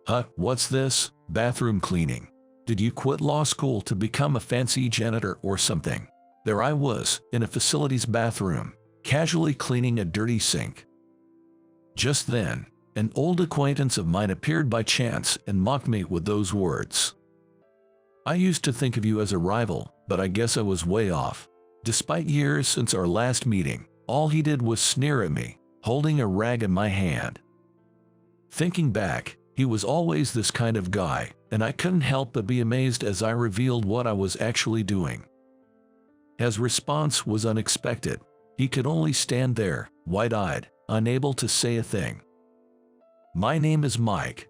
Huh, what's this? Bathroom cleaning. Did you quit law school to become a fancy janitor or something? There I was, in a facility's bathroom, casually cleaning a dirty sink. Just then, an old acquaintance of mine appeared by chance and mocked me with those words. I used to think of you as a rival, but I guess I was way off. Despite years since our last meeting, all he did was sneer at me, holding a rag in my hand. Thinking back, he was always this kind of guy, and I couldn't help but be amazed as I revealed what I was actually doing. His response was unexpected. He could only stand there, wide-eyed, unable to say a thing. My name is Mike.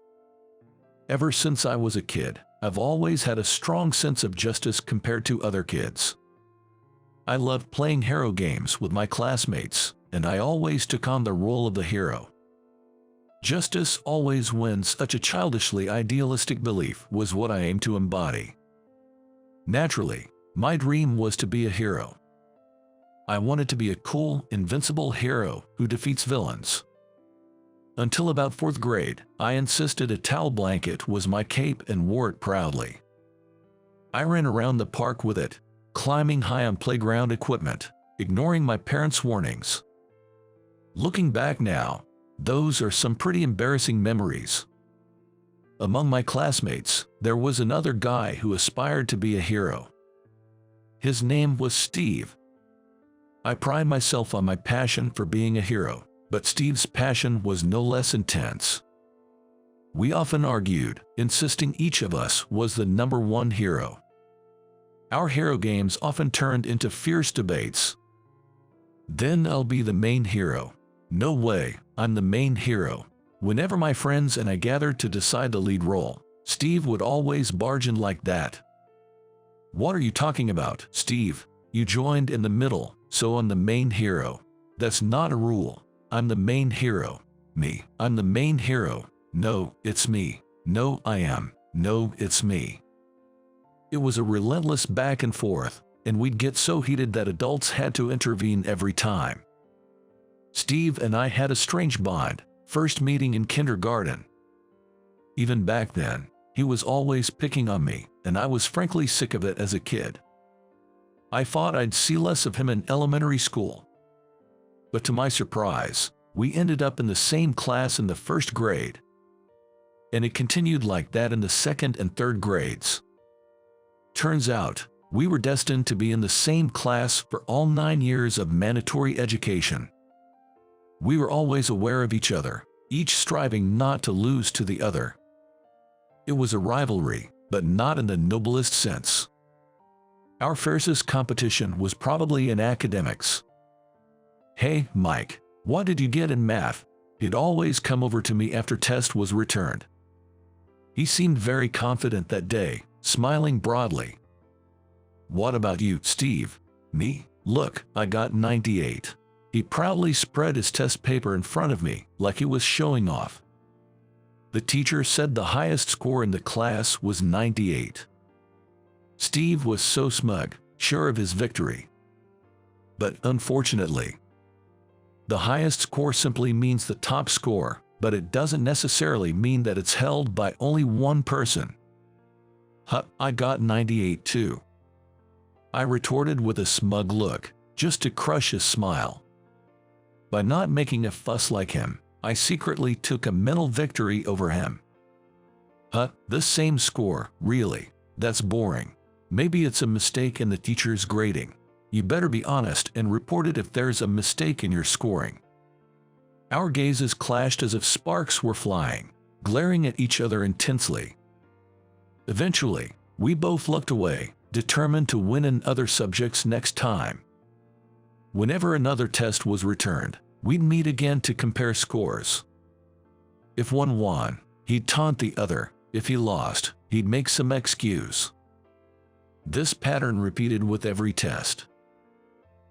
Ever since I was a kid, I've always had a strong sense of justice compared to other kids. I loved playing hero games with my classmates, and I always took on the role of the hero. Justice always wins. Such a childishly idealistic belief was what I aimed to embody. Naturally, my dream was to be a hero. I wanted to be a cool, invincible hero who defeats villains. Until about 4th grade, I insisted a towel blanket was my cape and wore it proudly. I ran around the park with it, climbing high on playground equipment, ignoring my parents' warnings. Looking back now, those are some pretty embarrassing memories. Among my classmates, there was another guy who aspired to be a hero. His name was Steve. I pride myself on my passion for being a hero, but Steve's passion was no less intense. We often argued, insisting each of us was the #1 hero. Our hero games often turned into fierce debates. Then I'll be the main hero. No way, I'm the main hero. Whenever my friends and I gathered to decide the lead role, Steve would always barge in like that. What are you talking about, Steve? You joined in the middle, so I'm the main hero. That's not a rule. I'm the main hero. Me. I'm the main hero. No, it's me. No, I am. No, it's me. It was a relentless back and forth, and we'd get so heated that adults had to intervene every time. Steve and I had a strange bond, first meeting in kindergarten. Even back then, he was always picking on me, and I was frankly sick of it as a kid. I thought I'd see less of him in elementary school. But to my surprise, we ended up in the same class in the 1st grade. And it continued like that in the 2nd and 3rd grades. Turns out, we were destined to be in the same class for all 9 years of mandatory education. We were always aware of each other, each striving not to lose to the other. It was a rivalry, but not in the noblest sense. Our fiercest competition was probably in academics. Hey, Mike, what did you get in math? He'd always come over to me after test was returned. He seemed very confident that day, smiling broadly. What about you, Steve? Me? Look, I got 98. He proudly spread his test paper in front of me, like he was showing off. The teacher said the highest score in the class was 98. Steve was so smug, sure of his victory. But unfortunately, the highest score simply means the top score, but it doesn't necessarily mean that it's held by only one person. Huh, I got 98 too. I retorted with a smug look, just to crush his smile. By not making a fuss like him, I secretly took a mental victory over him. Huh, the same score, really? That's boring. Maybe it's a mistake in the teacher's grading. You better be honest and report it if there's a mistake in your scoring. Our gazes clashed as if sparks were flying, glaring at each other intensely. Eventually, we both looked away, determined to win in other subjects next time. Whenever another test was returned, we'd meet again to compare scores. If one won, he'd taunt the other. If he lost, he'd make some excuse. This pattern repeated with every test.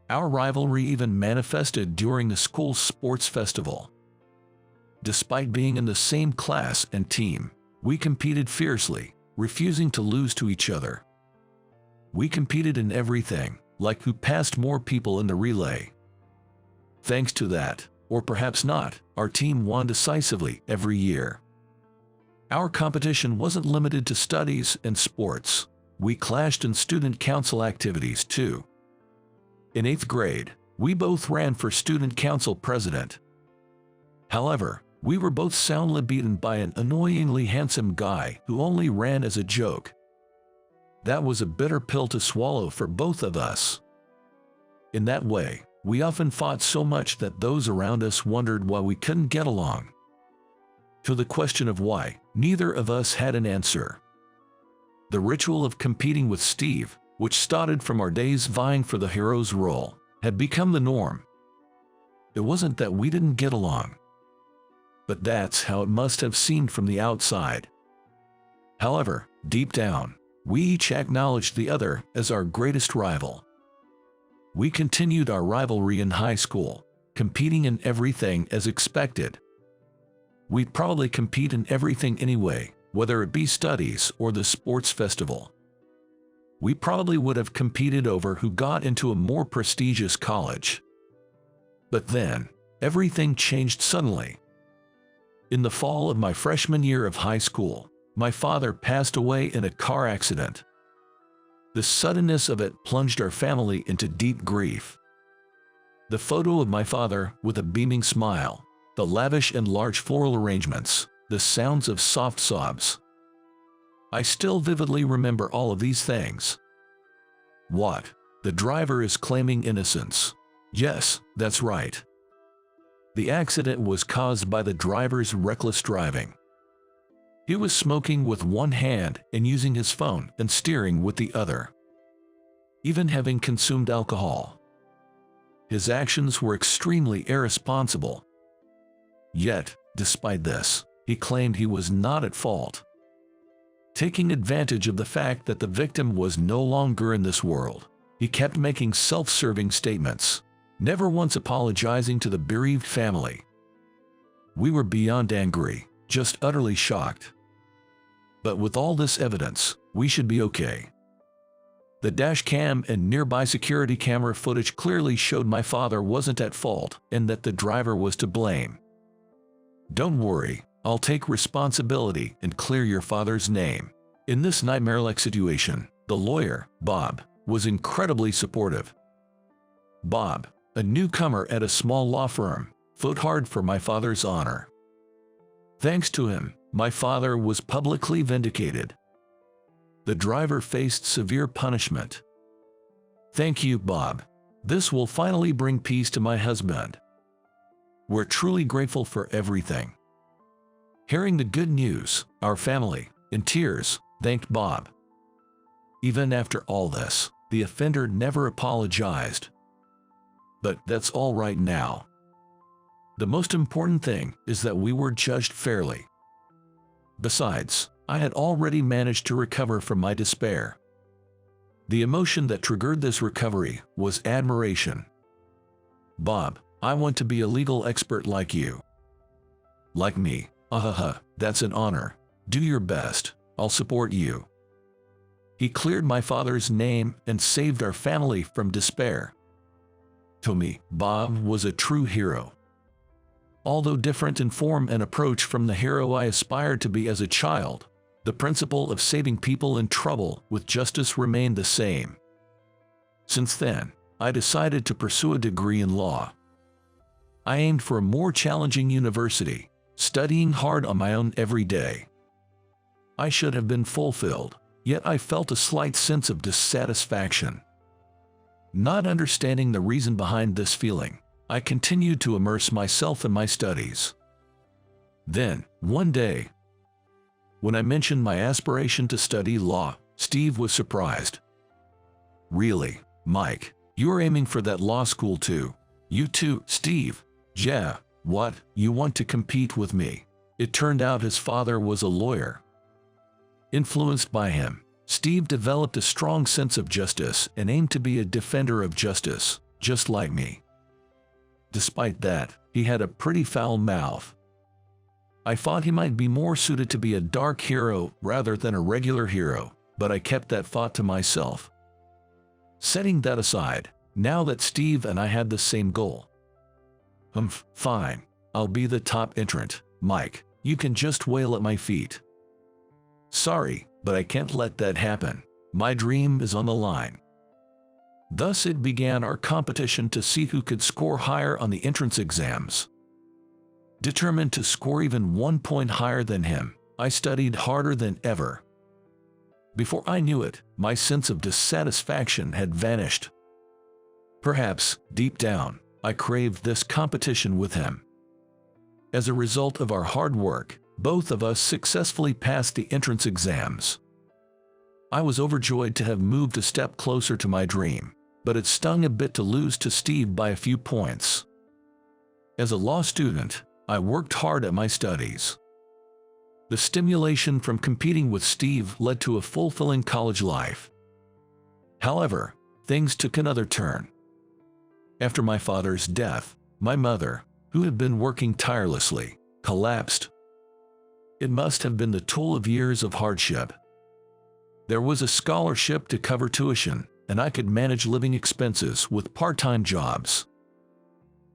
Our rivalry even manifested during the school's sports festival. Despite being in the same class and team, we competed fiercely, refusing to lose to each other. We competed in everything, like who passed more people in the relay. Thanks to that, or perhaps not, our team won decisively every year. Our competition wasn't limited to studies and sports. We clashed in student council activities too. In 8th grade, we both ran for student council president. However, we were both soundly beaten by an annoyingly handsome guy who only ran as a joke. That was a bitter pill to swallow for both of us. In that way, we often fought so much that those around us wondered why we couldn't get along. To the question of why, neither of us had an answer. The ritual of competing with Steve, which started from our days vying for the hero's role, had become the norm. It wasn't that we didn't get along, but that's how it must have seemed from the outside. However, deep down, we each acknowledged the other as our greatest rival. We continued our rivalry in high school, competing in everything as expected. We'd probably compete in everything anyway, whether it be studies or the sports festival. We probably would have competed over who got into a more prestigious college. But then, everything changed suddenly. In the fall of my freshman year of high school, my father passed away in a car accident. The suddenness of it plunged our family into deep grief. The photo of my father with a beaming smile, the lavish and large floral arrangements, the sounds of soft sobs. I still vividly remember all of these things. What? The driver is claiming innocence. Yes, that's right. The accident was caused by the driver's reckless driving. He was smoking with one hand and using his phone and steering with the other, even having consumed alcohol. His actions were extremely irresponsible. Yet, despite this, he claimed he was not at fault. Taking advantage of the fact that the victim was no longer in this world, he kept making self-serving statements, never once apologizing to the bereaved family. We were beyond angry, just utterly shocked. But with all this evidence, we should be okay. The dash cam and nearby security camera footage clearly showed my father wasn't at fault and that the driver was to blame. Don't worry, I'll take responsibility and clear your father's name. In this nightmare-like situation, the lawyer, Bob, was incredibly supportive. Bob, a newcomer at a small law firm, fought hard for my father's honor. Thanks to him, my father was publicly vindicated. The driver faced severe punishment. Thank you, Bob. This will finally bring peace to my husband. We're truly grateful for everything. Hearing the good news, our family, in tears, thanked Bob. Even after all this, the offender never apologized. But that's all right now. The most important thing is that we were judged fairly. Besides, I had already managed to recover from my despair. The emotion that triggered this recovery was admiration. Bob, I want to be a legal expert like you. Like me, that's an honor. Do your best, I'll support you. He cleared my father's name and saved our family from despair. To me, Bob was a true hero. Although different in form and approach from the hero I aspired to be as a child, the principle of saving people in trouble with justice remained the same. Since then, I decided to pursue a degree in law. I aimed for a more challenging university, studying hard on my own every day. I should have been fulfilled, yet I felt a slight sense of dissatisfaction. Not understanding the reason behind this feeling, I continued to immerse myself in my studies. Then, one day, when I mentioned my aspiration to study law, Steve was surprised. Really, Mike, you're aiming for that law school too? You too, Steve? Yeah, what, you want to compete with me? It turned out his father was a lawyer. Influenced by him, Steve developed a strong sense of justice and aimed to be a defender of justice, just like me. Despite that, he had a pretty foul mouth. I thought he might be more suited to be a dark hero rather than a regular hero, but I kept that thought to myself. Setting that aside, now that Steve and I had the same goal. Fine, I'll be the top entrant, Mike, you can just wail at my feet. Sorry, but I can't let that happen. My dream is on the line. Thus it began our competition to see who could score higher on the entrance exams. Determined to score even 1 point higher than him, I studied harder than ever. Before I knew it, my sense of dissatisfaction had vanished. Perhaps, deep down, I craved this competition with him. As a result of our hard work, both of us successfully passed the entrance exams. I was overjoyed to have moved a step closer to my dream, but it stung a bit to lose to Steve by a few points. As a law student, I worked hard at my studies. The stimulation from competing with Steve led to a fulfilling college life. However, things took another turn. After my father's death, my mother, who had been working tirelessly, collapsed. It must have been the toll of years of hardship. There was a scholarship to cover tuition, and I could manage living expenses with part-time jobs.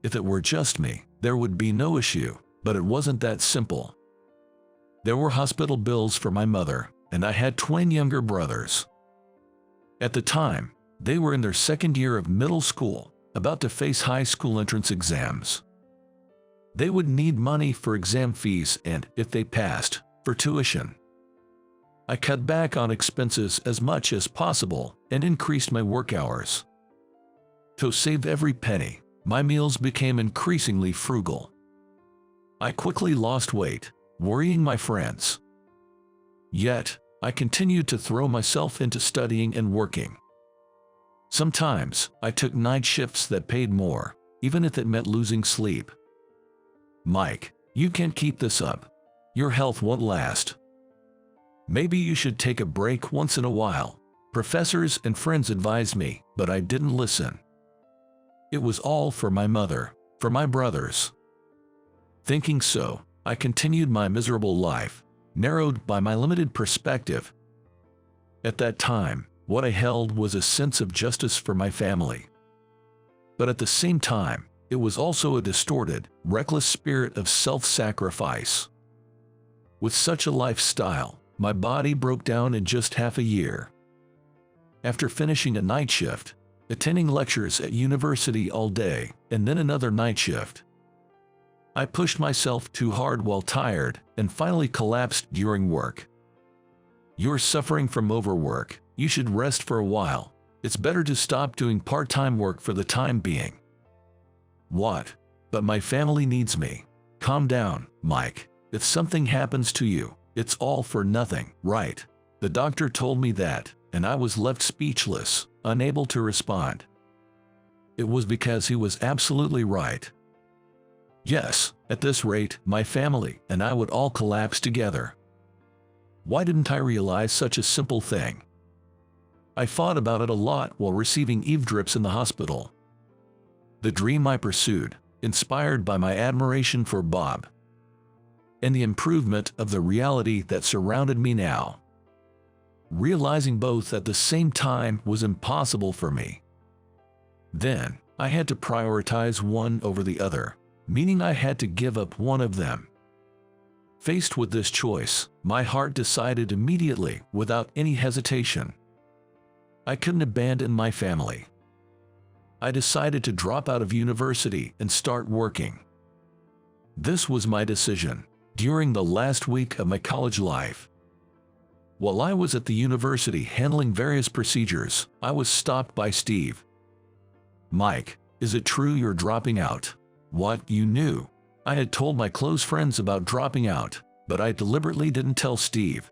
If it were just me, there would be no issue, but it wasn't that simple. There were hospital bills for my mother, and I had twin younger brothers. At the time, they were in their second year of middle school, about to face high school entrance exams. They would need money for exam fees and, if they passed, for tuition. I cut back on expenses as much as possible and increased my work hours. To save every penny, my meals became increasingly frugal. I quickly lost weight, worrying my friends. Yet, I continued to throw myself into studying and working. Sometimes, I took night shifts that paid more, even if it meant losing sleep. Mike, you can't keep this up. Your health won't last. Maybe you should take a break once in a while. Professors and friends advised me, but I didn't listen. It was all for my mother, for my brothers. Thinking so, I continued my miserable life, narrowed by my limited perspective. At that time, what I held was a sense of justice for my family. But at the same time, it was also a distorted, reckless spirit of self-sacrifice. With such a lifestyle, my body broke down in just half a year. After finishing a night shift, attending lectures at university all day, and then another night shift, I pushed myself too hard while tired and finally collapsed during work. You're suffering from overwork. You should rest for a while. It's better to stop doing part-time work for the time being. What? But my family needs me. Calm down, Mike. If something happens to you, it's all for nothing, right? The doctor told me that, and I was left speechless, unable to respond. It was because he was absolutely right. Yes, at this rate, my family and I would all collapse together. Why didn't I realize such a simple thing? I thought about it a lot while receiving eavesdrops in the hospital. The dream I pursued, inspired by my admiration for Bob, and the improvement of the reality that surrounded me now. Realizing both at the same time was impossible for me. Then, I had to prioritize one over the other, meaning I had to give up one of them. Faced with this choice, my heart decided immediately, without any hesitation. I couldn't abandon my family. I decided to drop out of university and start working. This was my decision during the last week of my college life. While I was at the university handling various procedures, I was stopped by Steve. Mike, is it true you're dropping out? What, you knew? I had told my close friends about dropping out, but I deliberately didn't tell Steve.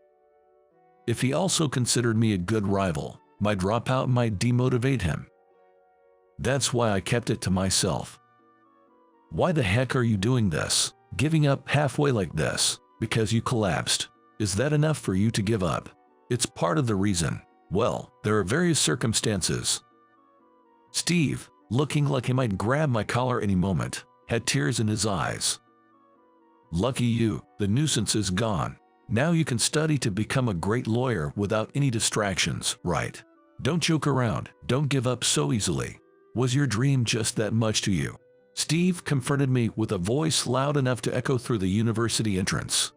If he also considered me a good rival, my dropout might demotivate him. That's why I kept it to myself. Why the heck are you doing this? Giving up halfway like this, because you collapsed? Is that enough for you to give up? It's part of the reason. Well, there are various circumstances. Steve, looking like he might grab my collar any moment, had tears in his eyes. Lucky you, the nuisance is gone. Now you can study to become a great lawyer without any distractions, right? Don't joke around, don't give up so easily. Was your dream just that much to you? Steve confronted me with a voice loud enough to echo through the university entrance.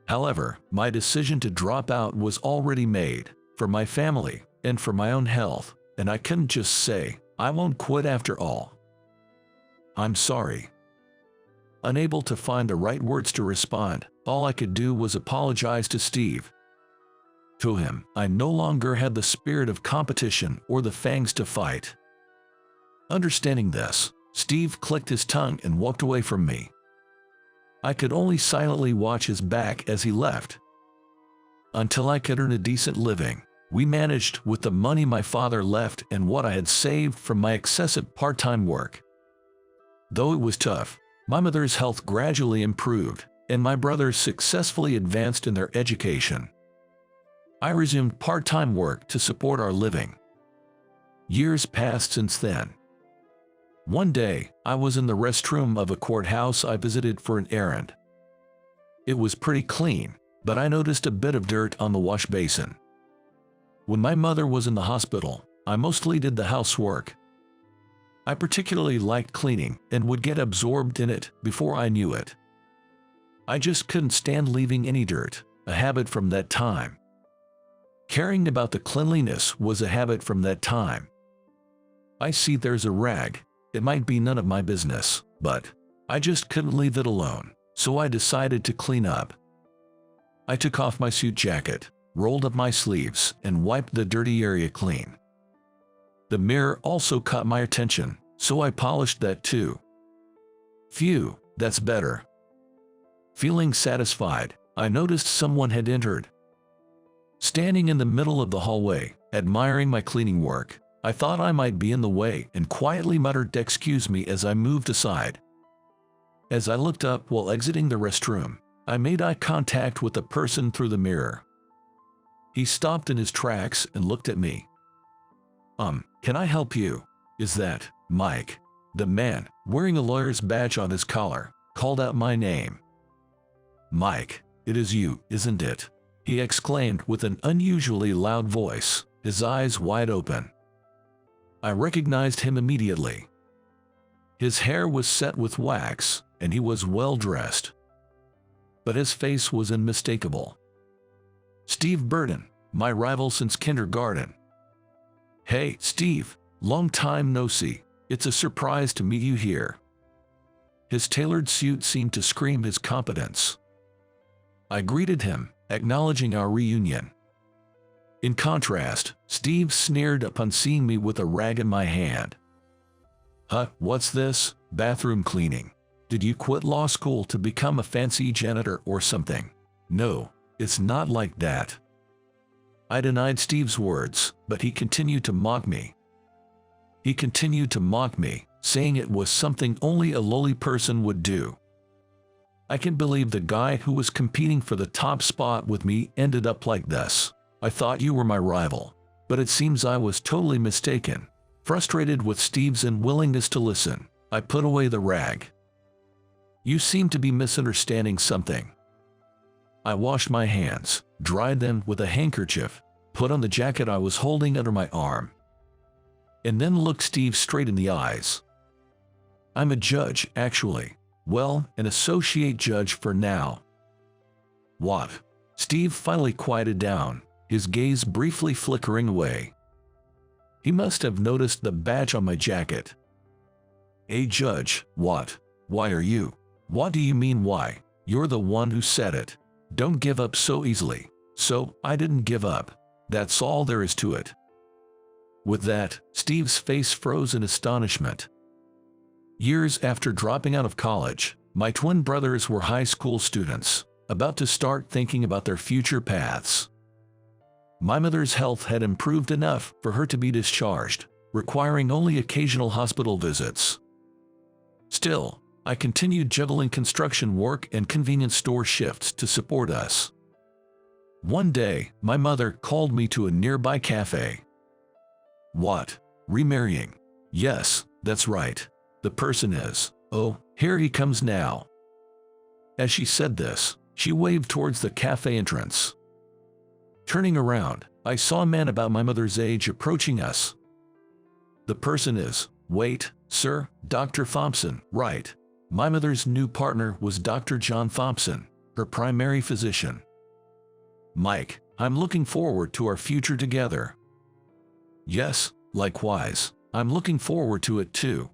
However, my decision to drop out was already made, for my family and for my own health, and I couldn't just say, "I won't quit after all. I'm sorry." Unable to find the right words to respond, all I could do was apologize to Steve. To him, I no longer had the spirit of competition or the fangs to fight. Understanding this, Steve clicked his tongue and walked away from me. I could only silently watch his back as he left. Until I could earn a decent living, we managed with the money my father left and what I had saved from my excessive part-time work. Though it was tough, my mother's health gradually improved, and my brothers successfully advanced in their education. I resumed part-time work to support our living. Years passed since then. One day, I was in the restroom of a courthouse I visited for an errand. It was pretty clean, but I noticed a bit of dirt on the wash basin. When my mother was in the hospital, I mostly did the housework. I particularly liked cleaning and would get absorbed in it before I knew it. I just couldn't stand leaving any dirt, a habit from that time. Caring about the cleanliness was a habit from that time. I see there's a rag. It might be none of my business, but I just couldn't leave it alone, so I decided to clean up. I took off my suit jacket, rolled up my sleeves, and wiped the dirty area clean. The mirror also caught my attention, so I polished that too. Phew, that's better. Feeling satisfied, I noticed someone had entered. Standing in the middle of the hallway, admiring my cleaning work, I thought I might be in the way and quietly muttered "Excuse me" as I moved aside. As I looked up while exiting the restroom, I made eye contact with the person through the mirror. He stopped in his tracks and looked at me. Can I help you? Is that Mike?" The man, wearing a lawyer's badge on his collar, called out my name. "Mike, it is you, isn't it?" he exclaimed with an unusually loud voice, his eyes wide open. I recognized him immediately. His hair was set with wax, and he was well dressed. But his face was unmistakable. Steve Burton, my rival since kindergarten. "Hey, Steve, long time no see. It's a surprise to meet you here." His tailored suit seemed to scream his competence. I greeted him, acknowledging our reunion. In contrast, Steve sneered upon seeing me with a rag in my hand. "Huh, what's this? Bathroom cleaning? Did you quit law school to become a fancy janitor or something?" "No, it's not like that." I denied Steve's words, but he continued to mock me. He continued to mock me, saying it was something only a lowly person would do. I can't believe the guy who was competing for the top spot with me ended up like this. "I thought you were my rival, but it seems I was totally mistaken." Frustrated with Steve's unwillingness to listen, I put away the rag. "You seem to be misunderstanding something." I washed my hands, dried them with a handkerchief, put on the jacket I was holding under my arm, and then looked Steve straight in the eyes. "I'm a judge, actually. Well, an associate judge for now." "What?" Steve finally quieted down, his gaze briefly flickering away. He must have noticed the badge on my jacket. "A judge, what? Why are you?" "What do you mean why? You're the one who said it. Don't give up so easily." "So, I didn't give up. That's all there is to it." With that, Steve's face froze in astonishment. Years after dropping out of college, my twin brothers were high school students, about to start thinking about their future paths. My mother's health had improved enough for her to be discharged, requiring only occasional hospital visits. Still, I continued juggling construction work and convenience store shifts to support us. One day, my mother called me to a nearby cafe. "What? Remarrying?" "Yes, that's right. The person is. Oh, here he comes now." As she said this, she waved towards the cafe entrance. Turning around, I saw a man about my mother's age approaching us. "The person is, wait, sir, Dr. Thompson, right?" My mother's new partner was Dr. John Thompson, her primary physician. "Mike, I'm looking forward to our future together." "Yes, likewise. I'm looking forward to it too."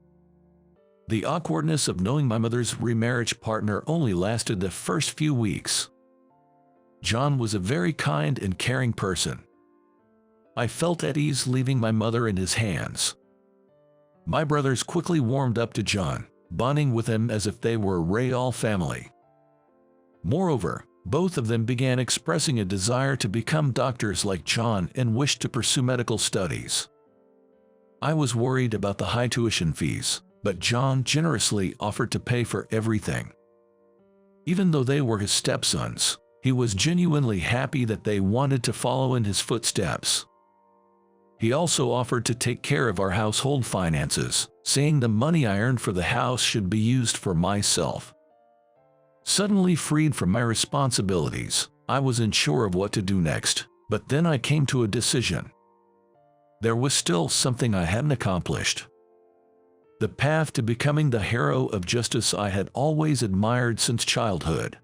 The awkwardness of knowing my mother's remarriage partner only lasted the first few weeks. John was a very kind and caring person. I felt at ease leaving my mother in his hands. My brothers quickly warmed up to John, bonding with him as if they were a real family. Moreover, both of them began expressing a desire to become doctors like John and wished to pursue medical studies. I was worried about the high tuition fees, but John generously offered to pay for everything. Even though they were his stepsons, he was genuinely happy that they wanted to follow in his footsteps. He also offered to take care of our household finances, saying the money I earned for the house should be used for myself. Suddenly freed from my responsibilities, I was unsure of what to do next, but then I came to a decision. There was still something I hadn't accomplished. The path to becoming the hero of justice I had always admired since childhood.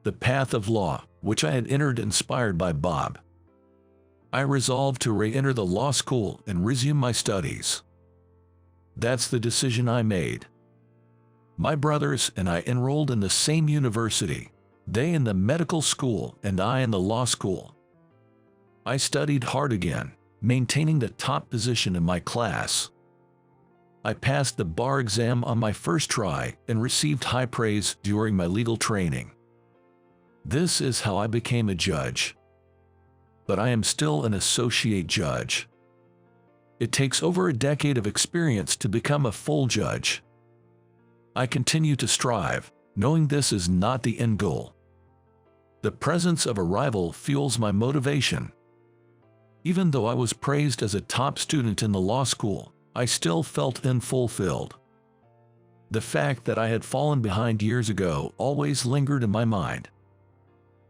The path of law, which I had entered inspired by Bob. I resolved to re-enter the law school and resume my studies. That's the decision I made. My brothers and I enrolled in the same university, they in the medical school and I in the law school. I studied hard again, maintaining the top position in my class. I passed the bar exam on my first try and received high praise during my legal training. This is how I became a judge. But I am still an associate judge. It takes over a decade of experience to become a full judge. I continue to strive, knowing this is not the end goal. The presence of a rival fuels my motivation. Even though I was praised as a top student in the law school, I still felt unfulfilled. The fact that I had fallen behind years ago always lingered in my mind.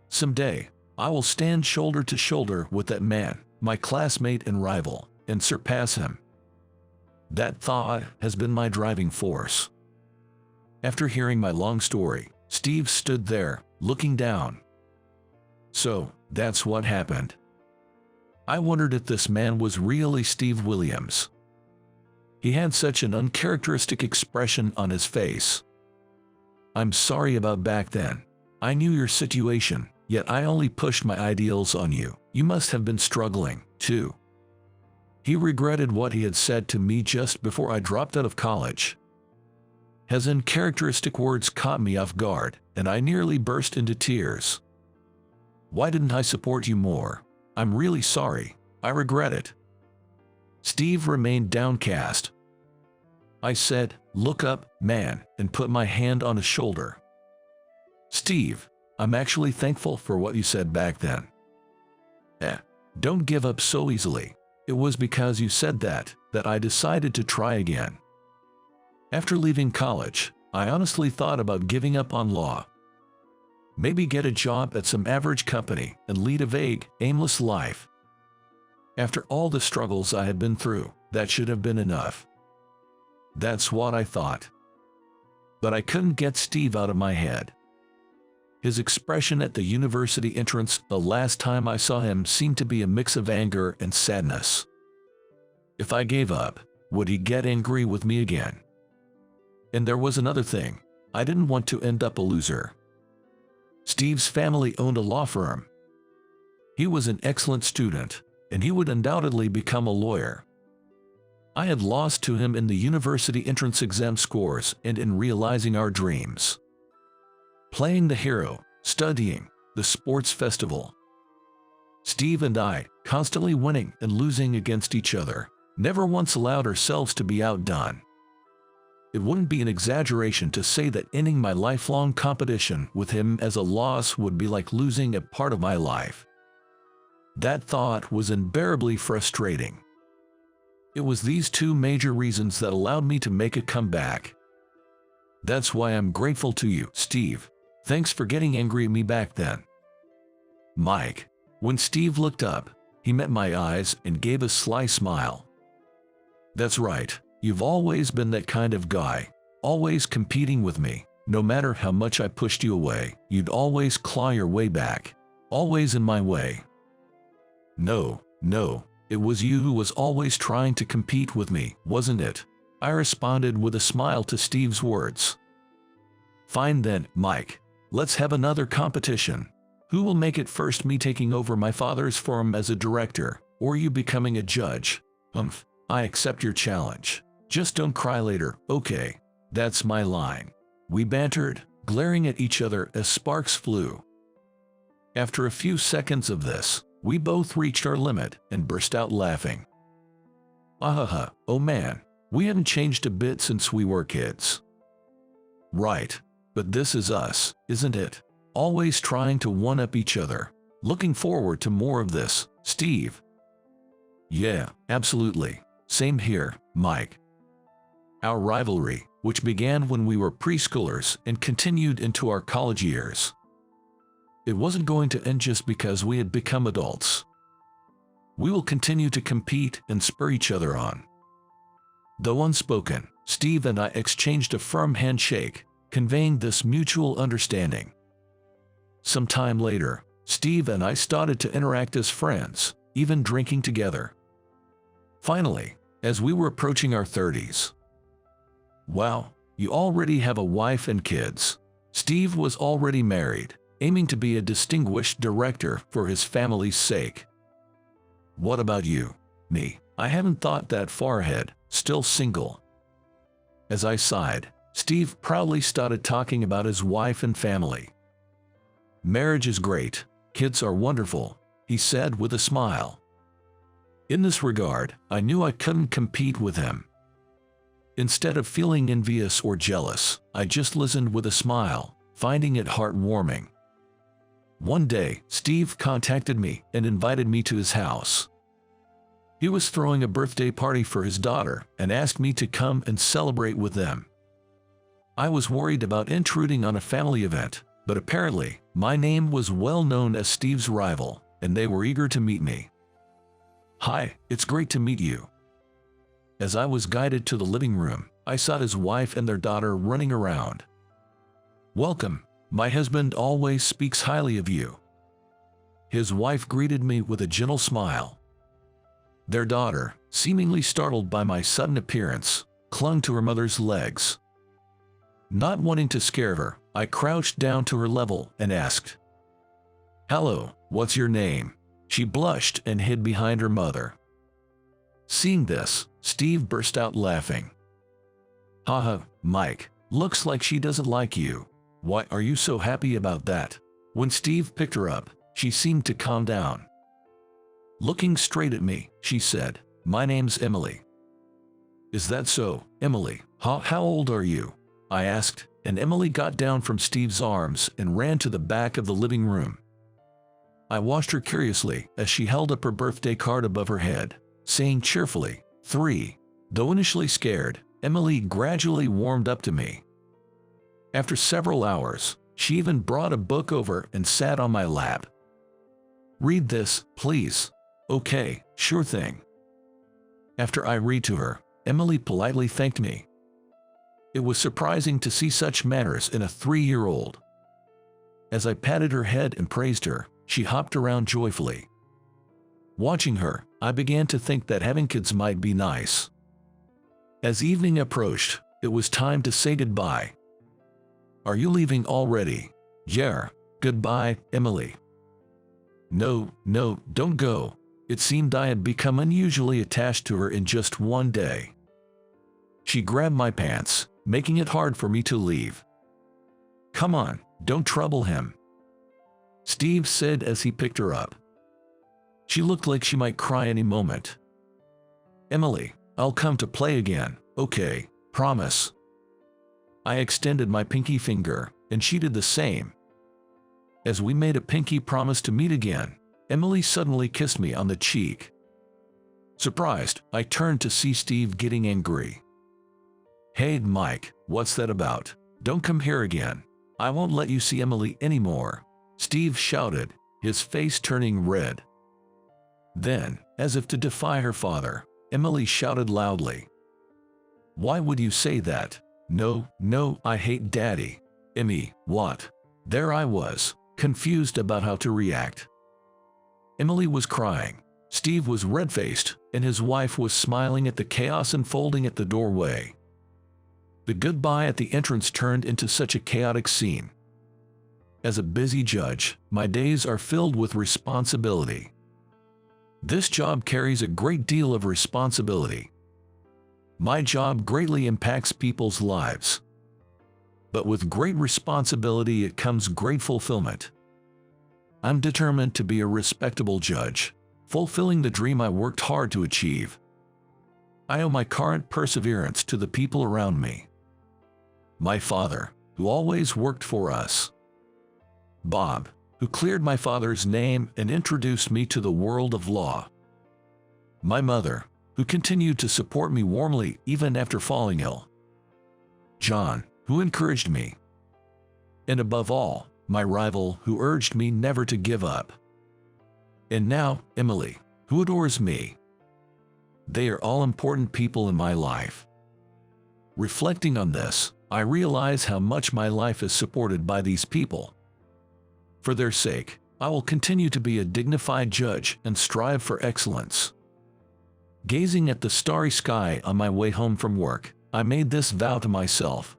Someday, I will stand shoulder to shoulder with that man, my classmate and rival, and surpass him. That thought has been my driving force. After hearing my long story, Steve stood there, looking down. So, that's what happened. I wondered if this man was really Steve Williams. He had such an uncharacteristic expression on his face. "I'm sorry about back then. I knew your situation, yet I only pushed my ideals on you. You must have been struggling, too." He regretted what he had said to me just before I dropped out of college. His uncharacteristic words caught me off guard, and I nearly burst into tears. "Why didn't I support you more? I'm really sorry. I regret it." Steve remained downcast. I said, "Look up, man," and put my hand on his shoulder. "Steve, I'm actually thankful for what you said back then. Don't give up so easily. It was because you said that I decided to try again." After leaving college, I honestly thought about giving up on law. Maybe get a job at some average company and lead a vague, aimless life. After all the struggles I had been through, that should have been enough. That's what I thought. But I couldn't get Steve out of my head. His expression at the university entrance the last time I saw him seemed to be a mix of anger and sadness. If I gave up, would he get angry with me again? And there was another thing. I didn't want to end up a loser. Steve's family owned a law firm. He was an excellent student, and he would undoubtedly become a lawyer. I had lost to him in the university entrance exam scores and in realizing our dreams. Playing the hero, studying, the sports festival. Steve and I, constantly winning and losing against each other, never once allowed ourselves to be outdone. It wouldn't be an exaggeration to say that ending my lifelong competition with him as a loss would be like losing a part of my life. That thought was unbearably frustrating. It was these two major reasons that allowed me to make a comeback. That's why I'm grateful to you, Steve. Thanks for getting angry at me back then. Mike. When Steve looked up, he met my eyes and gave a sly smile. That's right, you've always been that kind of guy, always competing with me, No matter how much I pushed you away, you'd always claw your way back. Always in my way. No, it was you who was always trying to compete with me, wasn't it? I responded with a smile to Steve's words. Fine then, Mike. Let's have another competition. Who will make it first, me taking over my father's firm as a director, or you becoming a judge? I accept your challenge. Just don't cry later, okay? That's my line. We bantered, glaring at each other as sparks flew. After a few seconds of this, we both reached our limit and burst out laughing. Ahaha, oh man, we haven't changed a bit since we were kids. Right, but this is us, isn't it? Always trying to one-up each other. Looking forward to more of this, Steve. Yeah, absolutely. Same here, Mike. Our rivalry, which began when we were preschoolers and continued into our college years. It wasn't going to end just because we had become adults. We will continue to compete and spur each other on. Though unspoken, Steve and I exchanged a firm handshake, conveying this mutual understanding. Some time later, Steve and I started to interact as friends, even drinking together. Finally, as we were approaching our 30s. Wow, you already have a wife and kids. Steve was already married, aiming to be a distinguished director for his family's sake. What about you? Me, I haven't thought that far ahead, still single. As I sighed, Steve proudly started talking about his wife and family. Marriage is great, kids are wonderful, he said with a smile. In this regard, I knew I couldn't compete with him. Instead of feeling envious or jealous, I just listened with a smile, finding it heartwarming. One day, Steve contacted me and invited me to his house. He was throwing a birthday party for his daughter and asked me to come and celebrate with them. I was worried about intruding on a family event, but apparently, my name was well known as Steve's rival, and they were eager to meet me. Hi, it's great to meet you. As I was guided to the living room, I saw his wife and their daughter running around. Welcome, my husband always speaks highly of you. His wife greeted me with a gentle smile. Their daughter, seemingly startled by my sudden appearance, clung to her mother's legs. Not wanting to scare her, I crouched down to her level and asked, "Hello, what's your name?" She blushed and hid behind her mother. Seeing this, Steve burst out laughing. Haha, Mike, looks like she doesn't like you. Why are you so happy about that? When Steve picked her up, she seemed to calm down. Looking straight at me, she said, "My name's Emily." Is that so, Emily? How old are you? I asked, and Emily got down from Steve's arms and ran to the back of the living room. I watched her curiously as she held up her birthday card above her head, saying cheerfully, 3. Though initially scared, Emily gradually warmed up to me. After several hours, she even brought a book over and sat on my lap. "Read this, please." "Okay, sure thing." After I read to her, Emily politely thanked me. It was surprising to see such manners in a 3-year-old. As I patted her head and praised her, she hopped around joyfully. Watching her, I began to think that having kids might be nice. As evening approached, it was time to say goodbye. "Are you leaving already?" "Yeah, goodbye, Emily." No, don't go." It seemed I had become unusually attached to her in just one day. She grabbed my pants, making it hard for me to leave. "Come on, don't trouble him," Steve said as he picked her up. She looked like she might cry any moment. "Emily, I'll come to play again, okay, promise." I extended my pinky finger, and she did the same. As we made a pinky promise to meet again, Emily suddenly kissed me on the cheek. Surprised, I turned to see Steve getting angry. "Hey, Mike, what's that about? Don't come here again. I won't let you see Emily anymore," Steve shouted, his face turning red. Then, as if to defy her father, Emily shouted loudly, "Why would you say that? No, I hate Daddy." Emmy, what? There I was, confused about how to react. Emily was crying. Steve was red-faced, and his wife was smiling at the chaos unfolding at the doorway. The goodbye at the entrance turned into such a chaotic scene. As a busy judge, my days are filled with responsibility. This job carries a great deal of responsibility. My job greatly impacts people's lives. But with great responsibility it comes great fulfillment. I'm determined to be a respectable judge, fulfilling the dream I worked hard to achieve. I owe my current perseverance to the people around me. My father, who always worked for us. Bob, who cleared my father's name and introduced me to the world of law. My mother, who continued to support me warmly even after falling ill. John, who encouraged me. And above all, my rival, who urged me never to give up. And now, Emily, who adores me. They are all important people in my life. Reflecting on this, I realize how much my life is supported by these people. For their sake, I will continue to be a dignified judge and strive for excellence. Gazing at the starry sky on my way home from work, I made this vow to myself: